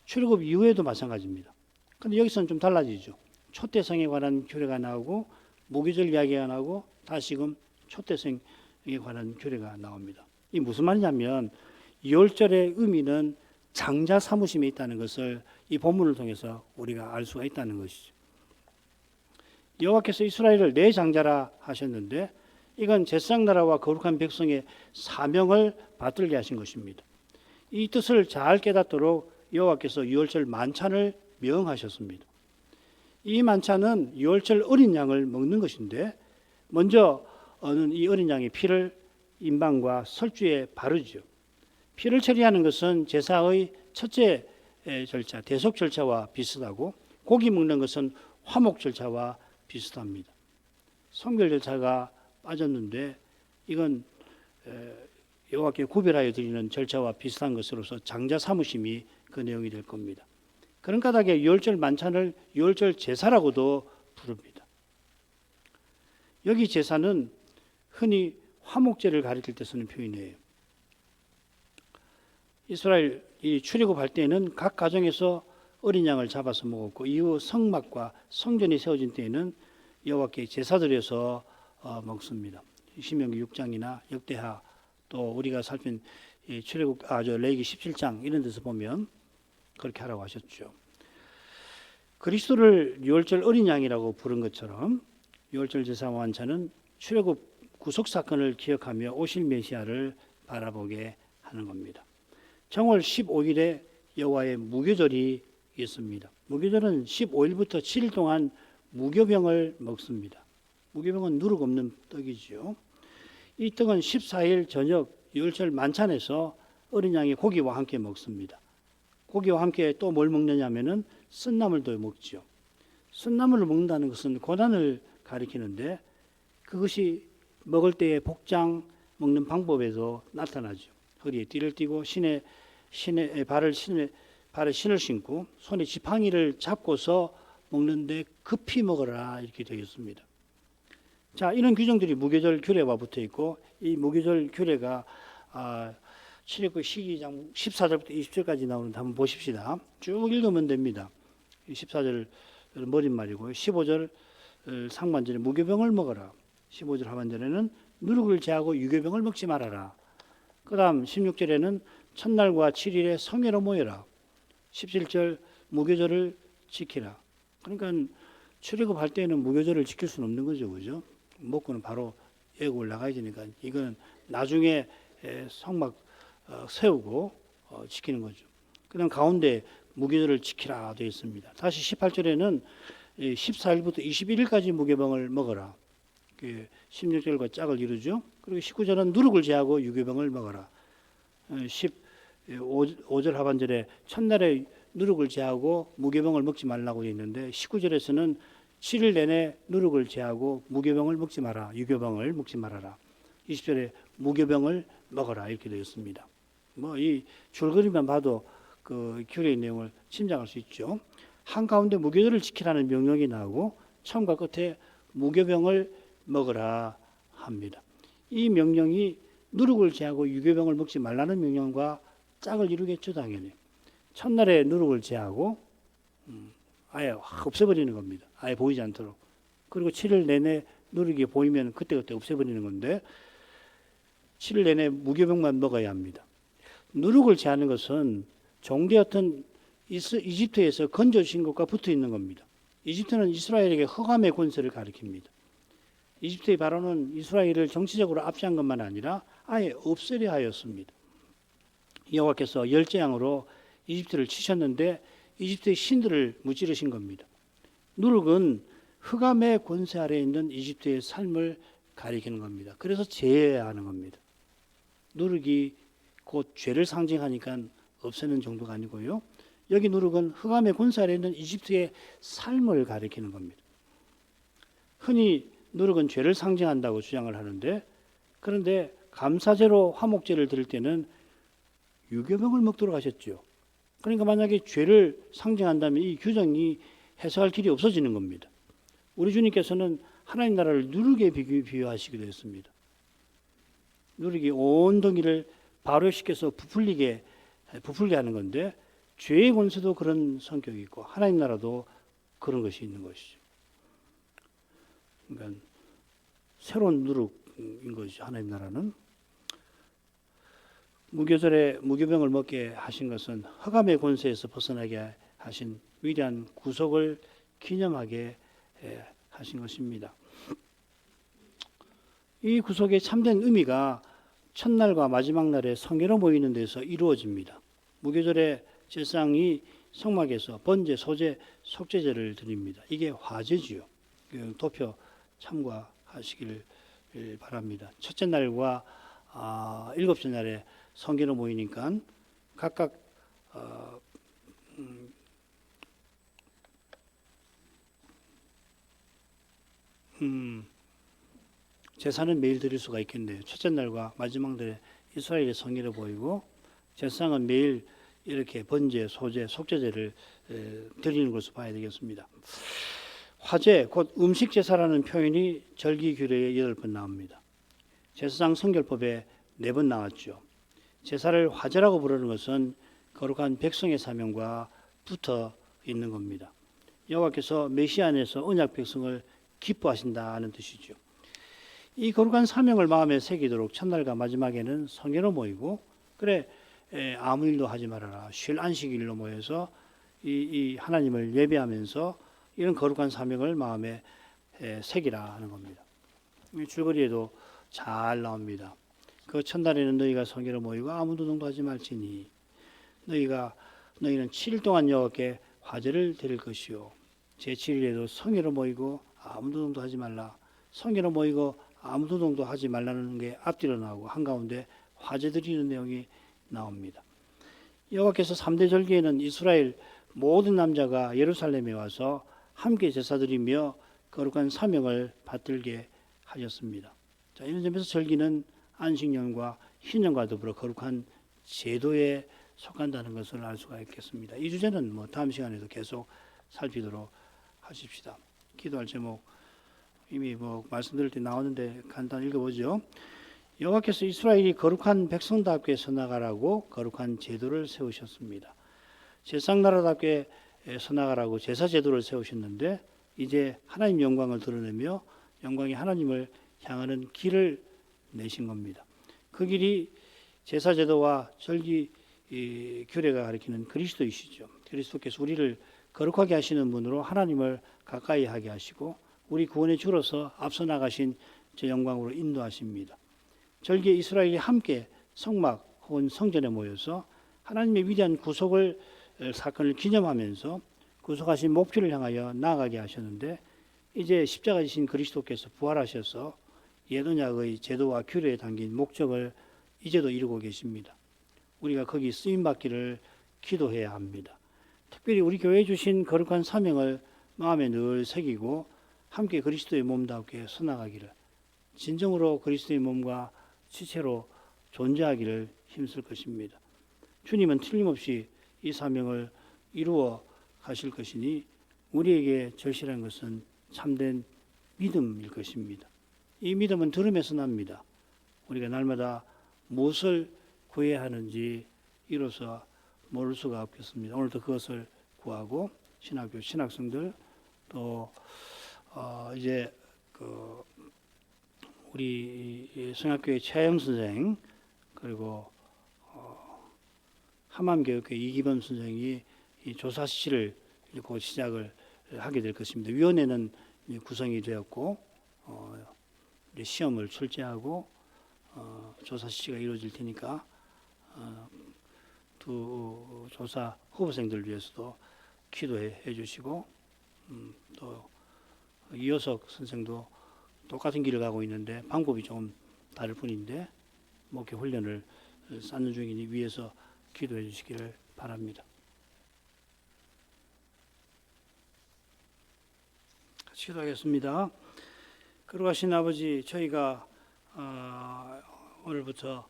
출애굽 이후에도 마찬가지입니다. 그런데 여기서는 좀 달라지죠. 초태생에 관한 규례가 나오고 무교절 이야기가 나오고 다시금 초태생에 관한 규례가 나옵니다. 이 무슨 말이냐면 유월절의 의미는 장자 삼으심에 있다는 것을 이 본문을 통해서 우리가 알 수가 있다는 것이죠. 여호와께서 이스라엘을 내 장자라 하셨는데 이건 제사장 나라와 거룩한 백성의 사명을 받들게 하신 것입니다. 이 뜻을 잘 깨닫도록 여호와께서 유월절 만찬을 명하셨습니다. 이 만찬은 유월절 어린 양을 먹는 것인데 먼저 이 어린 양의 피를 임방과 설주에 바르죠. 피를 처리하는 것은 제사의 첫째 절차, 대속 절차와 비슷하고 고기 먹는 것은 화목 절차와 비슷합니다. 성결 절차가 빠졌는데 이건 여호와께 구별하여 드리는 절차와 비슷한 것으로서 장자 삼으심이 그 내용이 될 겁니다. 그런 까닭에 유월절 만찬을 유월절 제사라고도 부릅니다. 여기 제사는 흔히 화목제를 가리킬 때 쓰는 표현이에요. 이스라엘이 출애굽할 때는 각 가정에서 어린 양을 잡아서 먹었고 이후 성막과 성전이 세워진 때에는 여호와께 제사드려서 먹습니다. 신명기 6장이나 역대하 또 우리가 살핀 출애굽 레위기 17장 이런 데서 보면 그렇게 하라고 하셨죠. 그리스도를 유월절 어린 양이라고 부른 것처럼 유월절 제사 완차는 출애굽 구속 사건을 기억하며 오실 메시아를 바라보게 하는 겁니다. 정월 15일에 여호와의 무교절이 있습니다. 무교절은 15일부터 7일 동안 무교병을 먹습니다. 무교병은 누룩 없는 떡이지요. 이 떡은 14일 저녁 유월절 만찬에서 어린 양의 고기와 함께 먹습니다. 고기와 함께 또 뭘 먹느냐면은 쓴나물도 먹죠. 쓴나물을 먹는다는 것은 고난을 가리키는데 그것이 먹을 때의 복장 먹는 방법에서 나타나죠. 허리에 띠를 띠고 발에 신을 신고 손에 지팡이를 잡고서 먹는데 급히 먹어라 이렇게 되어 있습니다. 자, 이런 규정들이 무교절 규례와 붙어 있고 이 무교절 규례가 출애굽 12장 14절부터 20절까지 나오는데 한번 보십시다. 쭉 읽으면 됩니다. 14절 머릿말이고 15절 상반절에 무교병을 먹어라. 15절 하반절에는 누룩을 제하고 유교병을 먹지 말아라. 그 다음 16절에는 첫날과 7일에 성회로 모여라. 17절 무교절을 지키라. 그러니까 출애굽할 때는 무교절을 지킬 수는 없는 거죠, 그죠? 먹고는 바로 애국을 나가야 되니까 이건 나중에 성막 세우고 지키는 거죠. 그다음 가운데 무교절을 지키라 되어 있습니다. 다시 18절에는 14일부터 21일까지 무교병을 먹어라. 16절과 짝을 이루죠. 그리고 19절은 누룩을 제하고 유교병을 먹어라. 15절 하반절에 첫날에 누룩을 제하고 무교병을 먹지 말라고 되어 있는데 19절에서는 7일 내내 누룩을 제하고 무교병을 먹지 마라. 유교병을 먹지 말아라. 20절에 무교병을 먹어라 이렇게 되어 있습니다. 뭐 이 줄거리만 봐도 그 규례의 내용을 짐작할 수 있죠. 한가운데 무교절을 지키라는 명령이 나오고 처음과 끝에 무교병을 먹으라 합니다. 이 명령이 누룩을 제하고 유교병을 먹지 말라는 명령과 짝을 이루겠죠, 당연히. 첫날에 누룩을 제하고 아예 확 없애버리는 겁니다. 아예 보이지 않도록. 그리고 7일 내내 누룩이 보이면 그때그때 없애버리는 건데 7일 내내 무교병만 먹어야 합니다. 누룩을 제하는 것은 종되었던 이집트에서 건져주신 것과 붙어 있는 겁니다. 이집트는 이스라엘에게 흑암의 권세를 가리킵니다. 이집트의 바로는 이스라엘을 정치적으로 압제한 것만 아니라 아예 없애려 하였습니다. 여호와께서 열재앙으로 이집트를 치셨는데 이집트의 신들을 무찌르신 겁니다. 누룩은 흑암의 권세 아래에 있는 이집트의 삶을 가리키는 겁니다. 그래서 제해야 하는 겁니다. 누룩이 곧 죄를 상징하니까 없애는 정도가 아니고요. 여기 누룩은 흑암의 권세 아래에 있는 이집트의 삶을 가리키는 겁니다. 흔히 누룩은 죄를 상징한다고 주장을 하는데 그런데 감사제로 화목제를 드릴 때는 유교병을 먹도록 하셨죠. 그러니까 만약에 죄를 상징한다면 이 규정이 해석할 길이 없어지는 겁니다. 우리 주님께서는 하나님 나라를 누룩에 비유하시기도 했습니다. 누룩이 온 덩이를 발효시켜서 부풀게 하는 건데 죄의 권세도 그런 성격이 있고 하나님 나라도 그런 것이 있는 것이죠. 그러니까 새로운 누룩인 것이죠. 하나님 나라는. 무교절에 무교병을 먹게 하신 것은 흑암의 권세에서 벗어나게 하신 위대한 구속을 기념하게 하신 것입니다. 이 구속의 참된 의미가 첫날과 마지막 날에 성회로 모이는 데서 이루어집니다. 무교절에 제사장이 성막에서 번제, 소제, 속죄제를 드립니다. 이게 화제지요. 도표 참고하시길 바랍니다. 첫째 날과 일곱째 날에 성회로 모이니까 각각 제사는 매일 드릴 수가 있겠네요. 첫째 날과 마지막 날에 이스라엘의 성회로 보이고 제사장은 매일 이렇게 번제, 소제, 속죄제를 드리는 것으로 봐야 되겠습니다. 화제, 곧 음식 제사라는 표현이 절기규례에 8번 나옵니다. 제사장 성결법에 4번 나왔죠. 제사를 화제라고 부르는 것은 거룩한 백성의 사명과 붙어 있는 겁니다. 여호와께서 메시아 안에서 언약 백성을 기뻐하신다는 뜻이죠. 이 거룩한 사명을 마음에 새기도록 첫날과 마지막에는 성회로 모이고 그래 아무 일도 하지 말아라. 쉴 안식일로 모여서 이 하나님을 예배하면서 이런 거룩한 사명을 마음에 새기라 하는 겁니다. 줄거리에도 잘 나옵니다. 그 첫날에는 너희가 성회로 모이고 아무도 동도하지 말지니 너희는 7일 동안 여호와께 화제를 드릴 것이요 제7일에도 성회로 모이고 아무도 동도하지 말라. 성회로 모이고 아무도 동도하지 말라는 게 앞뒤로 나오고 한가운데 화제 드리는 내용이 나옵니다. 여호와께서 3대 절기에는 이스라엘 모든 남자가 예루살렘에 와서 함께 제사드리며 거룩한 사명을 받들게 하셨습니다. 자, 이런 점에서 절기는 안식년과 희년과 더불어 거룩한 제도에 속한다는 것을 알 수가 있겠습니다. 이 주제는 다음 시간에도 계속 살피도록 하십시다. 기도할 제목 이미 말씀드릴 때 나오는데 간단히 읽어보죠. 여호와께서 이스라엘이 거룩한 백성답게 서나가라고 거룩한 제도를 세우셨습니다. 제사장 나라답게 서나가라고 제사 제도를 세우셨는데 이제 하나님 영광을 드러내며 영광이 하나님을 향하는 길을 내신 겁니다. 그 길이 제사 제도와 절기 규례가 가리키는 그리스도이시죠. 그리스도께서 우리를 거룩하게 하시는 분으로 하나님을 가까이 하게 하시고 우리 구원의 주로서 앞서 나가신 저 영광으로 인도하십니다. 절기에 이스라엘이 함께 성막 혹은 성전에 모여서 하나님의 위대한 구속을 사건을 기념하면서 구속하신 목표를 향하여 나아가게 하셨는데 이제 십자가 지신 그리스도께서 부활하셔서 옛 언약의 제도와 규례에 담긴 목적을 이제도 이루고 계십니다. 우리가 거기 쓰임받기를 기도해야 합니다. 특별히 우리 교회에 주신 거룩한 사명을 마음에 늘 새기고 함께 그리스도의 몸답게 서나가기를 진정으로 그리스도의 몸과 지체로 존재하기를 힘쓸 것입니다. 주님은 틀림없이 이 사명을 이루어 하실 것이니 우리에게 절실한 것은 참된 믿음일 것입니다. 이 믿음은 들음에서 납니다. 우리가 날마다 무엇을 구해야 하는지 이로써 모를 수가 없겠습니다. 오늘도 그것을 구하고 신학교 신학생들 또 이제 우리 성악교회 최영 선생 그리고 함암교육회 이기범 선생이 이 조사실을 곧 시작을 하게 될 것입니다. 위원회는 구성이 되었고 이제 시험을 출제하고 조사 실시가 이루어질 테니까 두 조사 후보생들을 위해서도 기도해 주시고 또 이효석 선생도 똑같은 길을 가고 있는데 방법이 좀 다를 뿐인데 목회 훈련을 쌓는 중이니 위해서 기도해 주시기를 바랍니다. 같이 기도하겠습니다. 거룩하신 아버지, 저희가 오늘부터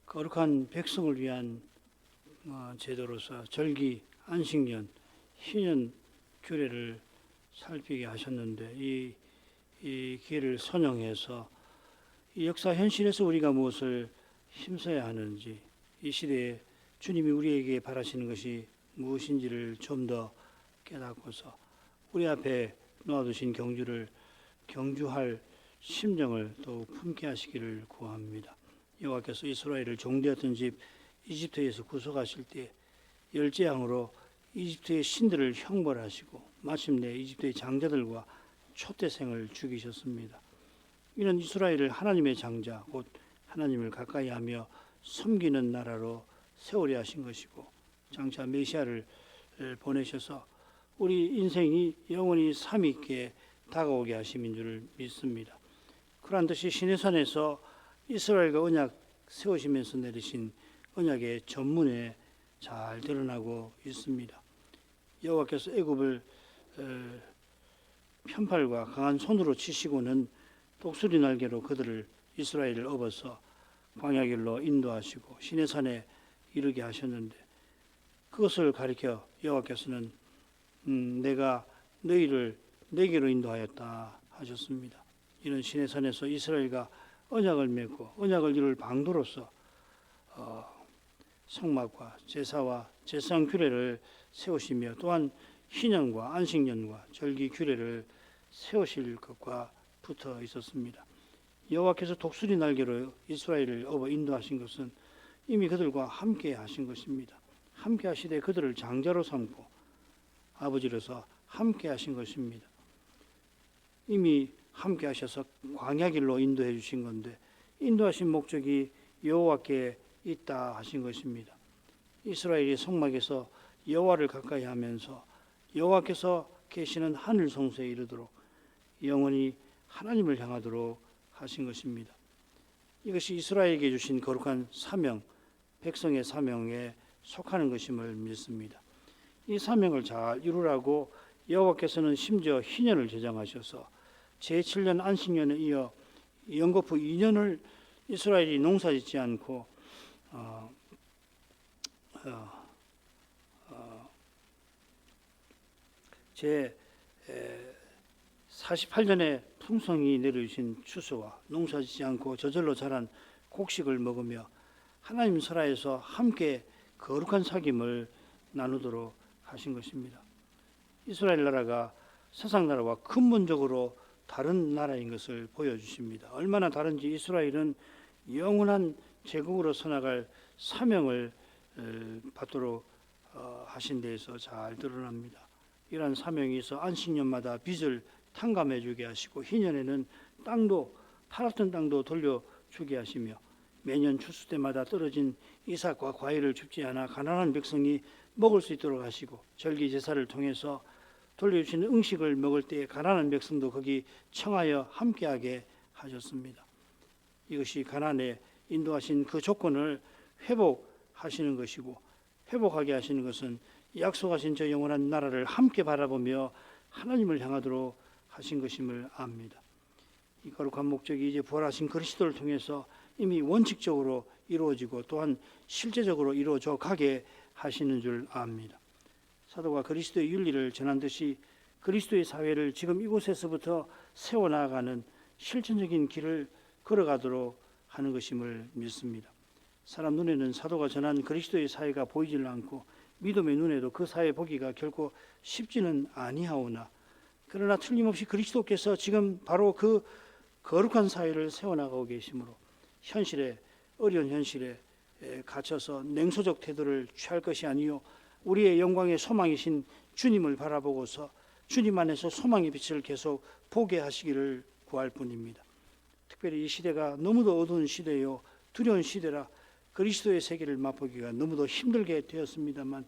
거룩한 백성을 위한 제도로서 절기, 안식년, 희년 규례를 살피게 하셨는데 이 기회를 선용해서 이 역사 현실에서 우리가 무엇을 힘써야 하는지, 이 시대에 주님이 우리에게 바라시는 것이 무엇인지를 좀 더 깨닫고서 우리 앞에 놓아두신 경주를 경주할 심정을 더욱 품게 하시기를 구합니다. 여호와께서 이스라엘을 종되었던 집 이집트에서 구속하실 때 열재앙으로 이집트의 신들을 형벌하시고 마침내 이집트의 장자들과 초태생을 죽이셨습니다. 이는 이스라엘을 하나님의 장자 곧 하나님을 가까이하며 섬기는 나라로 세우려 하신 것이고 장차 메시아를 보내셔서 우리 인생이 영원히 삶있게 다가오게 하심인 줄 믿습니다. 그러한 뜻이 시내산에서 이스라엘과 언약 세우시면서 내리신 언약의 전문에 잘 드러나고 있습니다. 여호와께서 애굽을 편팔과 강한 손으로 치시고는 독수리 날개로 그들을 이스라엘을 업어서 광야길로 인도하시고 시내산에 이르게 하셨는데 그것을 가리켜 여호와께서는 내가 너희를 내게로 인도하였다 하셨습니다. 이는 시내산에서 이스라엘과 언약을 맺고 언약을 이룰 방도로서 성막과 제사와 제사장 규례를 세우시며 또한 희년과 안식년과 절기 규례를 세우실 것과 붙어 있었습니다. 여호와께서 독수리 날개로 이스라엘을 업어 인도하신 것은 이미 그들과 함께 하신 것입니다. 함께 하시되 그들을 장자로 삼고 아버지로서 함께 하신 것입니다. 이미 함께 하셔서 광야길로 인도해 주신 건데 인도하신 목적이 여호와께 있다 하신 것입니다. 이스라엘이 성막에서 여호와를 가까이 하면서 여호와께서 계시는 하늘 성소에 이르도록 영원히 하나님을 향하도록 하신 것입니다. 이것이 이스라엘에게 주신 거룩한 사명, 백성의 사명에 속하는 것임을 믿습니다. 이 사명을 잘 이루라고 여호와께서는 심지어 희년을 제정하셔서 제7년 안식년에 이어 연거푸 2년을 이스라엘이 농사짓지 않고 제 48년에 풍성이 내려주신 추수와 농사짓지 않고 저절로 자란 곡식을 먹으며 하나님 나라에서 함께 거룩한 사귐을 나누도록 하신 것입니다. 이스라엘 나라가 세상 나라와 근본적으로 다른 나라인 것을 보여주십니다. 얼마나 다른지 이스라엘은 영원한 제국으로 서나갈 사명을 받도록 하신 데에서 잘 드러납니다. 이러한 사명이 있어 안식년마다 빚을 탕감해 주게 하시고 희년에는 땅도 팔았던 땅도 돌려주게 하시며 매년 추수 때마다 떨어진 이삭과 과일을 줍지 않아 가난한 백성이 먹을 수 있도록 하시고 절기 제사를 통해서 돌려주시는 음식을 먹을 때 가난한 백성도 거기 청하여 함께하게 하셨습니다. 이것이 가난에 인도하신 그 조건을 회복하시는 것이고 회복하게 하시는 것은 약속하신 저 영원한 나라를 함께 바라보며 하나님을 향하도록 하신 것임을 압니다. 이 거룩한 목적이 이제 부활하신 그리스도를 통해서 이미 원칙적으로 이루어지고 또한 실제적으로 이루어져 가게 하시는 줄 압니다. 사도가 그리스도의 윤리를 전한 듯이 그리스도의 사회를 지금 이곳에서부터 세워나가는 실천적인 길을 걸어가도록 하는 것임을 믿습니다. 사람 눈에는 사도가 전한 그리스도의 사회가 보이질 않고 믿음의 눈에도 그 사회 보기가 결코 쉽지는 아니하오나, 그러나 틀림없이 그리스도께서 지금 바로 그 거룩한 사회를 세워나가고 계시므로 어려운 현실에 갇혀서 냉소적 태도를 취할 것이 아니요 우리의 영광의 소망이신 주님을 바라보고서 주님 안에서 소망의 빛을 계속 보게 하시기를 구할 뿐입니다. 특별히 이 시대가 너무도 어두운 시대요 두려운 시대라 그리스도의 세계를 맛보기가 너무도 힘들게 되었습니다만,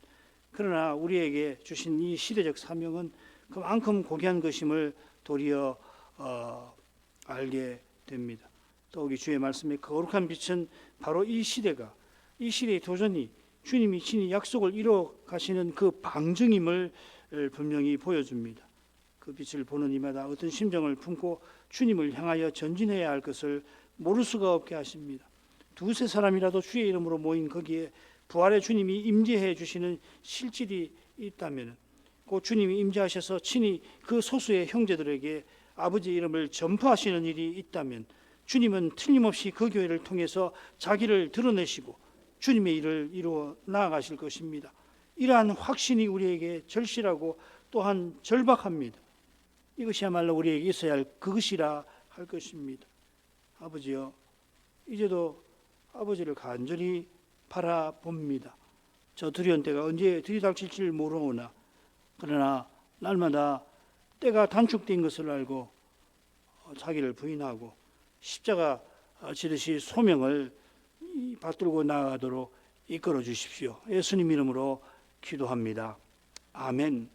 그러나 우리에게 주신 이 시대적 사명은 그만큼 고귀한 것임을 도리어 알게 됩니다. 더욱이 주의 말씀의 거룩한 빛은 바로 이 시대의 도전이 주님이 친히 약속을 이루어 가시는 그 방증임을 분명히 보여줍니다. 그 빛을 보는 이마다 어떤 심정을 품고 주님을 향하여 전진해야 할 것을 모를 수가 없게 하십니다. 두세 사람이라도 주의 이름으로 모인 거기에 부활의 주님이 임재해 주시는 실질이 있다면, 그 주님이 임재하셔서 친히 그 소수의 형제들에게 아버지의 이름을 전파하시는 일이 있다면, 주님은 틀림없이 그 교회를 통해서 자기를 드러내시고 주님의 일을 이루어 나아가실 것입니다. 이러한 확신이 우리에게 절실하고 또한 절박합니다. 이것이야말로 우리에게 있어야 할 그것이라 할 것입니다. 아버지여, 이제도 아버지를 간절히 바라봅니다. 저 두려운 때가 언제 들이닥칠지 모르오나, 그러나 날마다 때가 단축된 것을 알고 자기를 부인하고 십자가 지듯이 소명을 받들고 나아가도록 이끌어 주십시오. 예수님 이름으로 기도합니다. 아멘.